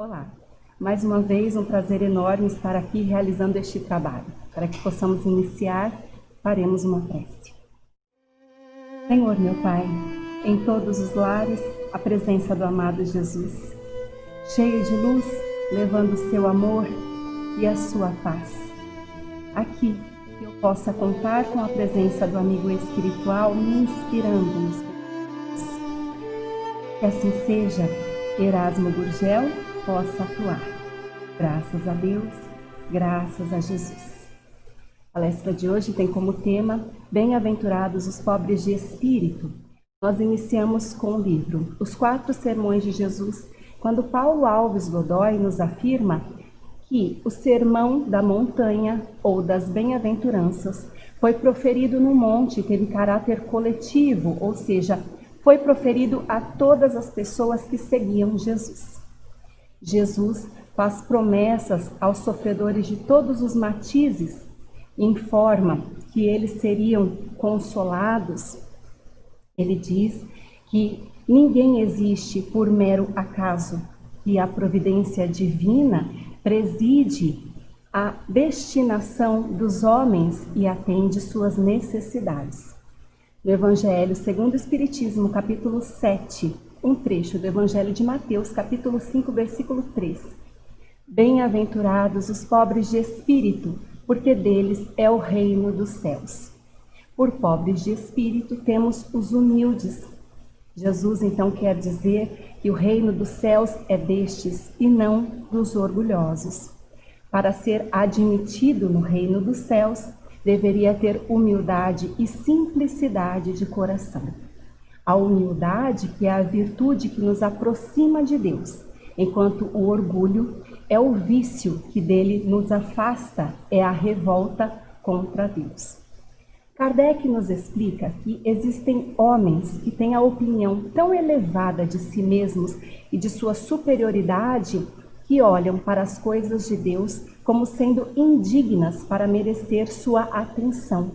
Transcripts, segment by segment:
Olá, mais uma vez um prazer enorme estar aqui realizando este trabalho. Para que possamos iniciar, faremos uma prece. Senhor meu Pai, em todos os lares, a presença do amado Jesus, cheio de luz, levando o seu amor e a sua paz. Aqui, que eu possa contar com a presença do amigo espiritual me inspirando-nos. Que assim seja, Erasmo Gurgel possa atuar. Graças a Deus, graças a Jesus. A palestra de hoje tem como tema Bem-aventurados os pobres de espírito. Nós iniciamos com o livro Os Quatro Sermões de Jesus, quando Paulo Alves Godoy nos afirma que o sermão da montanha ou das bem-aventuranças foi proferido no monte, teve caráter coletivo, ou seja, foi proferido a todas as pessoas que seguiam Jesus. Jesus faz promessas aos sofredores de todos os matizes, informa que eles seriam consolados. Ele diz que ninguém existe por mero acaso, que a providência divina preside a destinação dos homens e atende suas necessidades. No Evangelho segundo o Espiritismo, capítulo 7, um trecho do Evangelho de Mateus, capítulo 5, versículo 3. Bem-aventurados os pobres de espírito, porque deles é o reino dos céus. Por pobres de espírito temos os humildes. Jesus então quer dizer que o reino dos céus é destes e não dos orgulhosos. Para ser admitido no reino dos céus, deveria ter humildade e simplicidade de coração. A humildade, que é a virtude que nos aproxima de Deus, enquanto o orgulho é o vício que dele nos afasta, é a revolta contra Deus. Kardec nos explica que existem homens que têm a opinião tão elevada de si mesmos e de sua superioridade que olham para as coisas de Deus como sendo indignas para merecer sua atenção.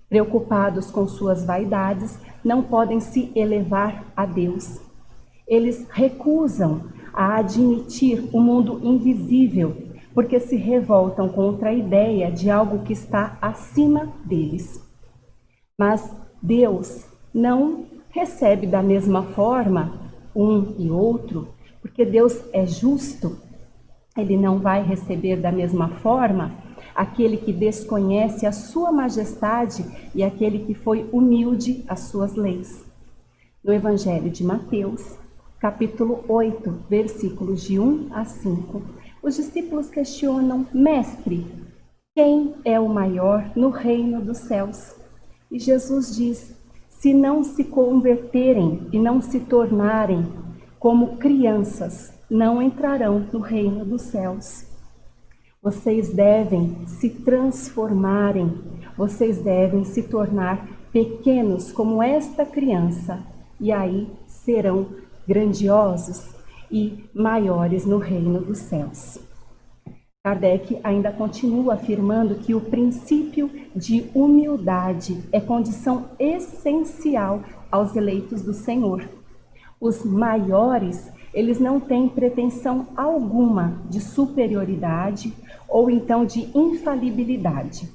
Preocupados com suas vaidades, não podem se elevar a Deus. Eles recusam a admitir o mundo invisível, porque se revoltam contra a ideia de algo que está acima deles. Mas Deus não recebe da mesma forma um e outro, porque Deus é justo. Ele não vai receber da mesma forma aquele que desconhece a sua majestade e aquele que foi humilde às suas leis. No Evangelho de Mateus, capítulo 8, versículos de 1 a 5, os discípulos questionam: Mestre, quem é o maior no reino dos céus? E Jesus diz: se não se converterem e não se tornarem como crianças, não entrarão no reino dos céus. Vocês devem se transformarem, vocês devem se tornar pequenos como esta criança, e aí serão grandiosos e maiores no reino dos céus. Kardec ainda continua afirmando que o princípio de humildade é condição essencial aos eleitos do Senhor. Os maiores, eles não têm pretensão alguma de superioridade ou então de infalibilidade.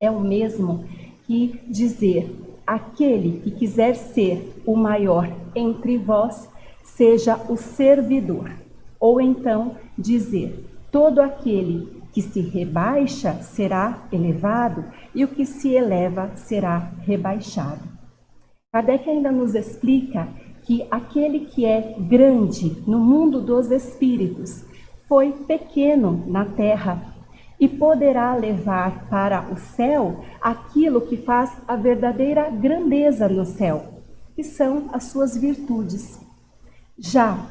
É o mesmo que dizer: aquele que quiser ser o maior entre vós, seja o servidor. Ou então dizer: todo aquele que se rebaixa será elevado e o que se eleva será rebaixado. Kardec ainda nos explica que aquele que é grande no mundo dos espíritos foi pequeno na terra e poderá levar para o céu aquilo que faz a verdadeira grandeza no céu, que são as suas virtudes. Já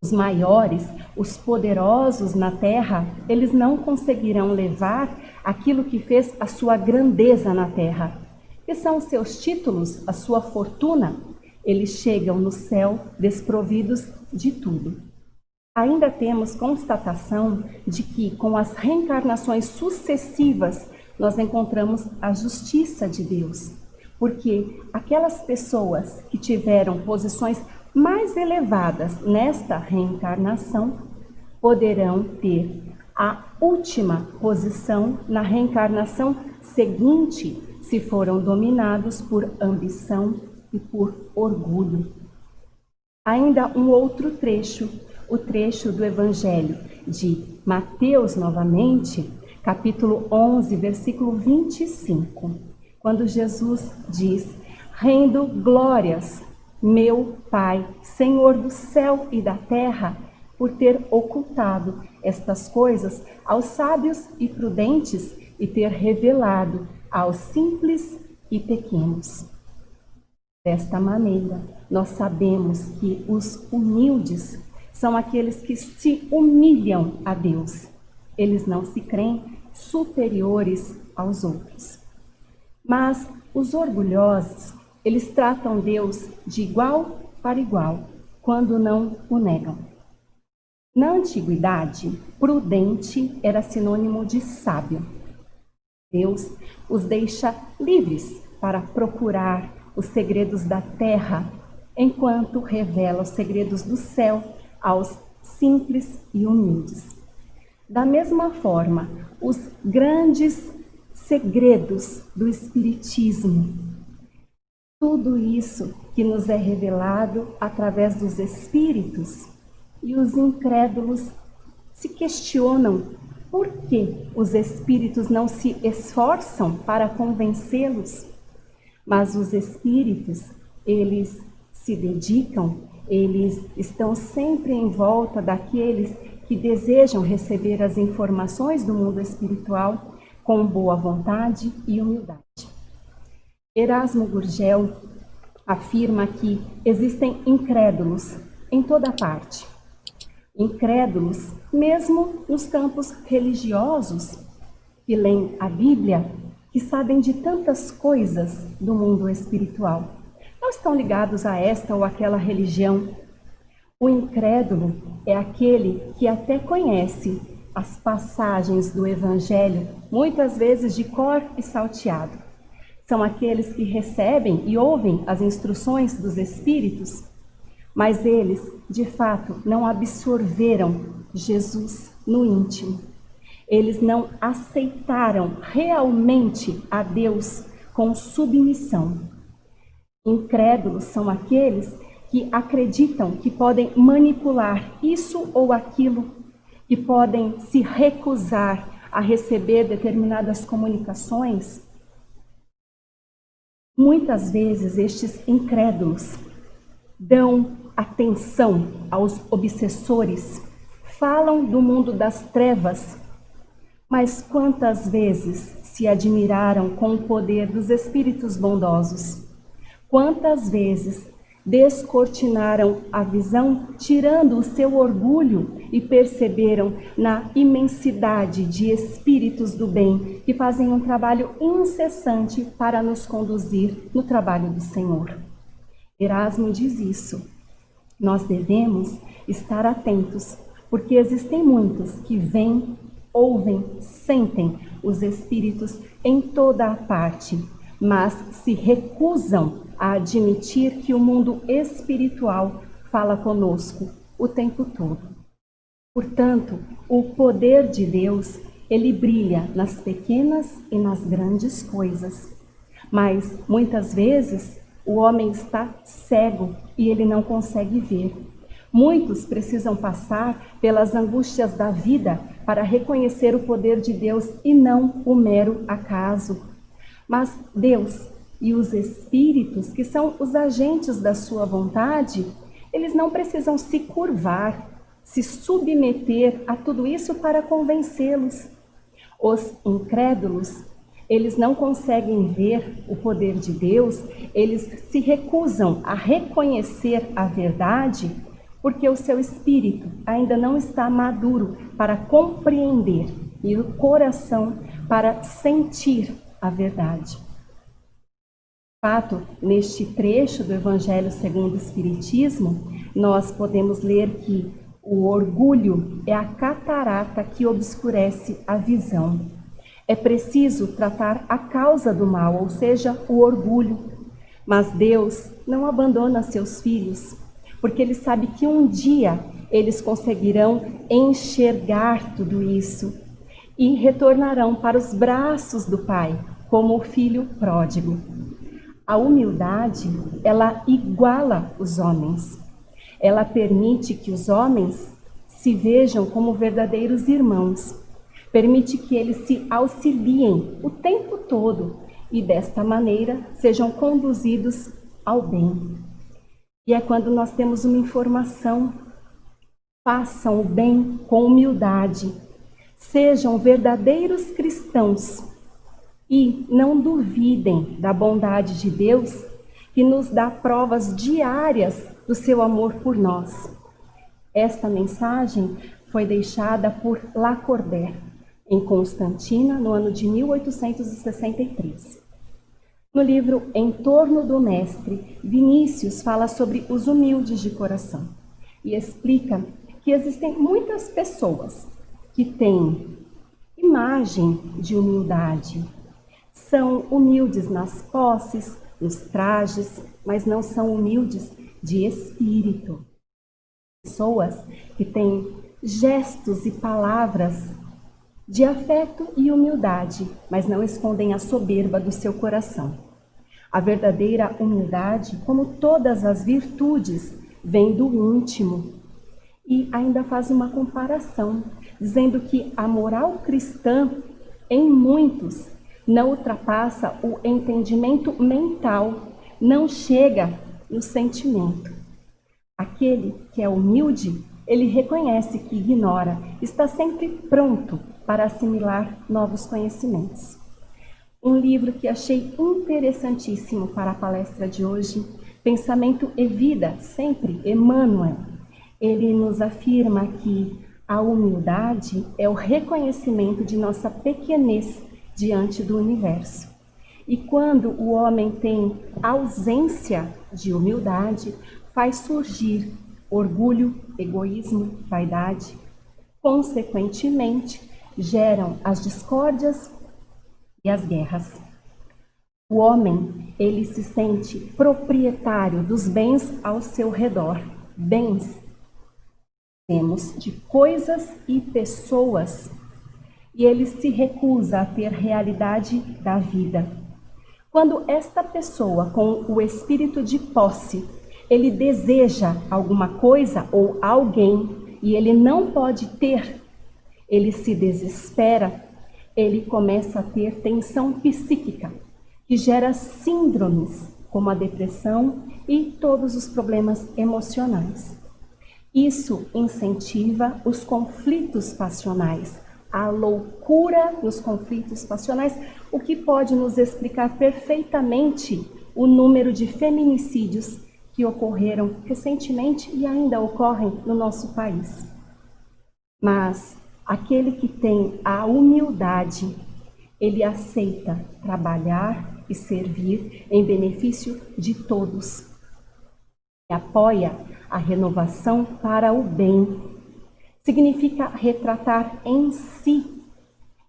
os maiores, os poderosos na terra, eles não conseguirão levar aquilo que fez a sua grandeza na terra, que são os seus títulos, a sua fortuna. Eles chegam no céu desprovidos de tudo. Ainda temos constatação de que, com as reencarnações sucessivas, nós encontramos a justiça de Deus. Porque aquelas pessoas que tiveram posições mais elevadas nesta reencarnação poderão ter a última posição na reencarnação seguinte, se foram dominados por ambição e por orgulho. Ainda um outro trecho, o trecho do Evangelho de Mateus novamente, capítulo 11, versículo 25, quando Jesus diz: rendo glórias, meu Pai, Senhor do céu e da terra, por ter ocultado estas coisas aos sábios e prudentes e ter revelado aos simples e pequenos. Desta maneira, nós sabemos que os humildes são aqueles que se humilham a Deus. Eles não se creem superiores aos outros. Mas os orgulhosos, eles tratam Deus de igual para igual, quando não o negam. Na antiguidade, prudente era sinônimo de sábio. Deus os deixa livres para procurar os segredos da terra, enquanto revela os segredos do céu aos simples e humildes. Da mesma forma, os grandes segredos do Espiritismo, tudo isso que nos é revelado através dos Espíritos, e os incrédulos se questionam por que os Espíritos não se esforçam para convencê-los. Mas os Espíritos, eles se dedicam, eles estão sempre em volta daqueles que desejam receber as informações do mundo espiritual com boa vontade e humildade. Erasmo Gurgel afirma que existem incrédulos em toda parte. Incrédulos, mesmo nos campos religiosos, que leem a Bíblia, que sabem de tantas coisas do mundo espiritual. Não estão ligados a esta ou aquela religião. O incrédulo é aquele que até conhece as passagens do Evangelho, muitas vezes de cor e salteado. São aqueles que recebem e ouvem as instruções dos Espíritos, mas eles, de fato, não absorveram Jesus no íntimo. Eles não aceitaram realmente a Deus com submissão. Incrédulos são aqueles que acreditam que podem manipular isso ou aquilo, que podem se recusar a receber determinadas comunicações. Muitas vezes estes incrédulos dão atenção aos obsessores, falam do mundo das trevas, mas quantas vezes se admiraram com o poder dos espíritos bondosos? Quantas vezes descortinaram a visão, tirando o seu orgulho e perceberam na imensidade de espíritos do bem que fazem um trabalho incessante para nos conduzir no trabalho do Senhor. Erasmo diz isso. Nós devemos estar atentos, porque existem muitos que veem, ouvem, sentem os espíritos em toda a parte, mas se recusam a admitir que o mundo espiritual fala conosco o tempo todo. Portanto, o poder de Deus, ele brilha nas pequenas e nas grandes coisas. Mas, muitas vezes, o homem está cego e ele não consegue ver. Muitos precisam passar pelas angústias da vida para reconhecer o poder de Deus e não o mero acaso. Mas Deus e os espíritos, que são os agentes da sua vontade, eles não precisam se curvar, se submeter a tudo isso para convencê-los. Os incrédulos, eles não conseguem ver o poder de Deus, eles se recusam a reconhecer a verdade, porque o seu espírito ainda não está maduro para compreender e o coração para sentir a verdade. De fato, neste trecho do Evangelho segundo o Espiritismo, nós podemos ler que o orgulho é a catarata que obscurece a visão. É preciso tratar a causa do mal, ou seja, o orgulho. Mas Deus não abandona seus filhos, porque ele sabe que um dia eles conseguirão enxergar tudo isso e retornarão para os braços do Pai, como o filho pródigo. A humildade, ela iguala os homens. Ela permite que os homens se vejam como verdadeiros irmãos. Permite que eles se auxiliem o tempo todo e desta maneira sejam conduzidos ao bem. E é quando nós temos uma informação: façam o bem com humildade, sejam verdadeiros cristãos e não duvidem da bondade de Deus, que nos dá provas diárias do seu amor por nós. Esta mensagem foi deixada por Lacordaire, em Constantina, no ano de 1863. No livro Em Torno do Mestre, Vinícius fala sobre os humildes de coração e explica que existem muitas pessoas que têm imagem de humildade. São humildes nas posses, nos trajes, mas não são humildes de espírito. Pessoas que têm gestos e palavras de afeto e humildade, mas não escondem a soberba do seu coração. A verdadeira humildade, como todas as virtudes, vem do íntimo. E ainda faz uma comparação, dizendo que a moral cristã, em muitos, não ultrapassa o entendimento mental, não chega no sentimento. Aquele que é humilde, ele reconhece que ignora, está sempre pronto para assimilar novos conhecimentos. Um livro que achei interessantíssimo para a palestra de hoje, Pensamento e Vida, sempre Emmanuel. Ele nos afirma que a humildade é o reconhecimento de nossa pequenez diante do universo. E quando o homem tem ausência de humildade, faz surgir orgulho, egoísmo, vaidade. Consequentemente, geram as discórdias e as guerras. O homem, ele se sente proprietário dos bens ao seu redor. Bens temos de coisas e pessoas, e ele se recusa a ter realidade da vida. Quando esta pessoa, com o espírito de posse, ele deseja alguma coisa ou alguém e ele não pode ter, ele se desespera, ele começa a ter tensão psíquica, que gera síndromes como a depressão e todos os problemas emocionais. Isso incentiva os conflitos passionais, a loucura nos conflitos passionais, o que pode nos explicar perfeitamente o número de feminicídios que ocorreram recentemente e ainda ocorrem no nosso país. Mas aquele que tem a humildade, ele aceita trabalhar e servir em benefício de todos. E apoia a renovação para o bem. Significa retratar em si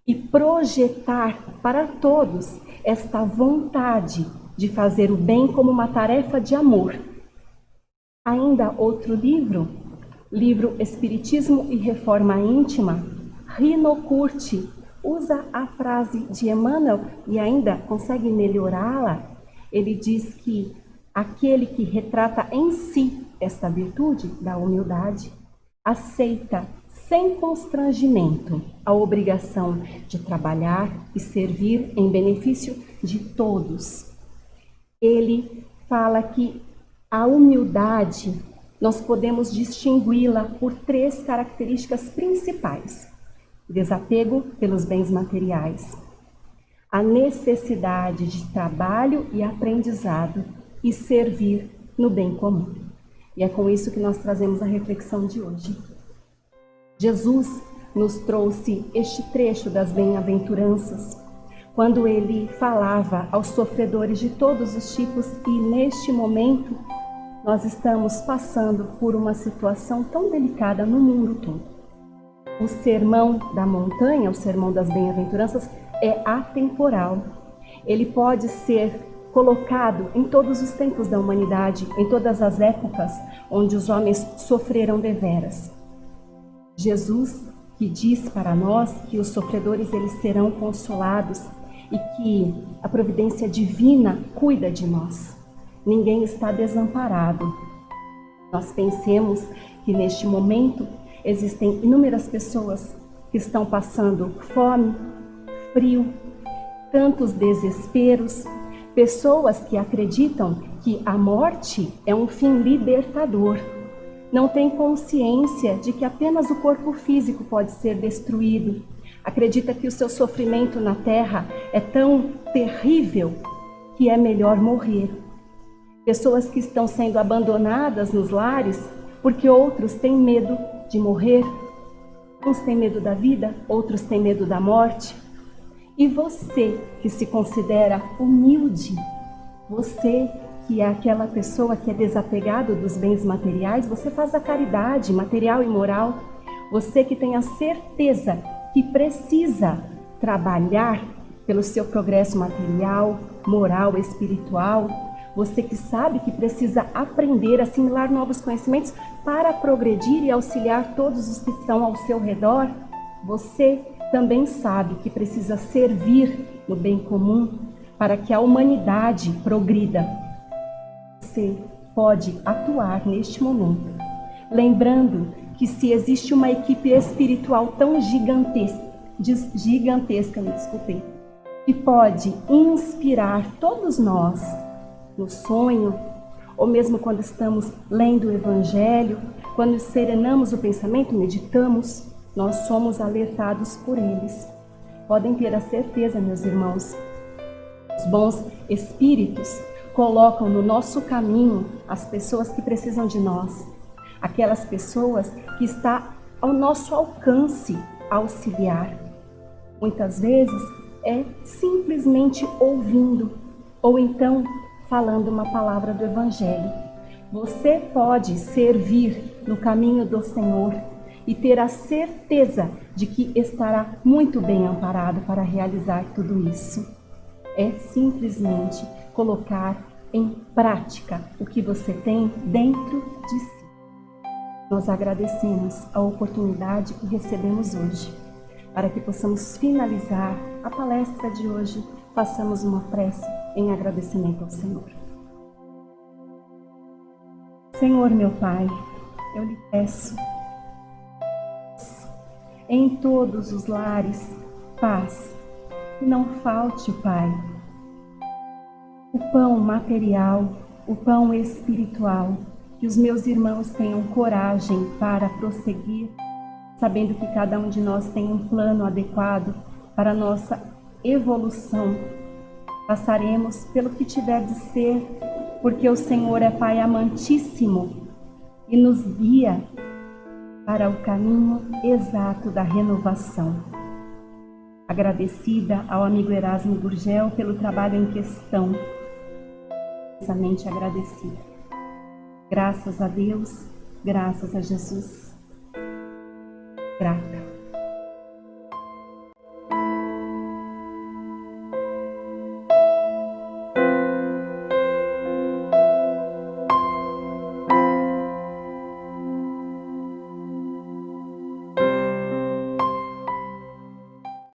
e projetar para todos esta vontade de fazer o bem como uma tarefa de amor. Ainda outro livro Espiritismo e Reforma Íntima, Rinokurt usa a frase de Emmanuel e ainda consegue melhorá-la. Ele diz que aquele que retrata em si esta virtude da humildade aceita sem constrangimento a obrigação de trabalhar e servir em benefício de todos. Ele fala que a humildade, nós podemos distingui-la por 3 características principais: desapego pelos bens materiais, a necessidade de trabalho e aprendizado e servir no bem comum. E é com isso que nós trazemos a reflexão de hoje. Jesus nos trouxe este trecho das bem-aventuranças, quando ele falava aos sofredores de todos os tipos, e neste momento nós estamos passando por uma situação tão delicada no mundo todo. O sermão da montanha, o sermão das bem-aventuranças, é atemporal. Ele pode ser colocado em todos os tempos da humanidade, em todas as épocas onde os homens sofreram deveras. Jesus, que diz para nós que os sofredores eles serão consolados e que a providência divina cuida de nós. Ninguém está desamparado. Nós pensemos que neste momento existem inúmeras pessoas que estão passando fome, frio, tantos desesperos, pessoas que acreditam que a morte é um fim libertador. Não têm consciência de que apenas o corpo físico pode ser destruído. Acredita que o seu sofrimento na terra é tão terrível que é melhor morrer. Pessoas que estão sendo abandonadas nos lares porque outros têm medo de morrer. Uns têm medo da vida, outros têm medo da morte. E você que se considera humilde, você que é aquela pessoa que é desapegado dos bens materiais, você faz a caridade material e moral. Você que tem a certeza que precisa trabalhar pelo seu progresso material, moral, espiritual. Você que sabe que precisa aprender, assimilar novos conhecimentos para progredir e auxiliar todos os que estão ao seu redor. Você também sabe que precisa servir no bem comum para que a humanidade progrida. Você pode atuar neste momento, lembrando que se existe uma equipe espiritual tão gigantesca, que pode inspirar todos nós no sonho, ou mesmo quando estamos lendo o Evangelho, quando serenamos o pensamento, meditamos, nós somos alertados por eles. Podem ter a certeza, meus irmãos, os bons espíritos colocam no nosso caminho as pessoas que precisam de nós, aquelas pessoas que está ao nosso alcance auxiliar. Muitas vezes é simplesmente ouvindo, ou então falando uma palavra do Evangelho. Você pode servir no caminho do Senhor e ter a certeza de que estará muito bem amparado para realizar tudo isso. É simplesmente colocar em prática o que você tem dentro de si. Nós agradecemos a oportunidade que recebemos hoje, para que possamos finalizar a palestra de hoje, façamos uma prece em agradecimento ao Senhor. Senhor meu Pai, eu lhe peço, em todos os lares, paz, que não falte, Pai, o pão material, o pão espiritual, que os meus irmãos tenham coragem para prosseguir, sabendo que cada um de nós tem um plano adequado para a nossa evolução. Passaremos pelo que tiver de ser, porque o Senhor é Pai amantíssimo e nos guia para o caminho exato da renovação. Agradecida ao amigo Erasmo Gurgel pelo trabalho em questão, imensamente agradecida. Graças a Deus, graças a Jesus. Grata.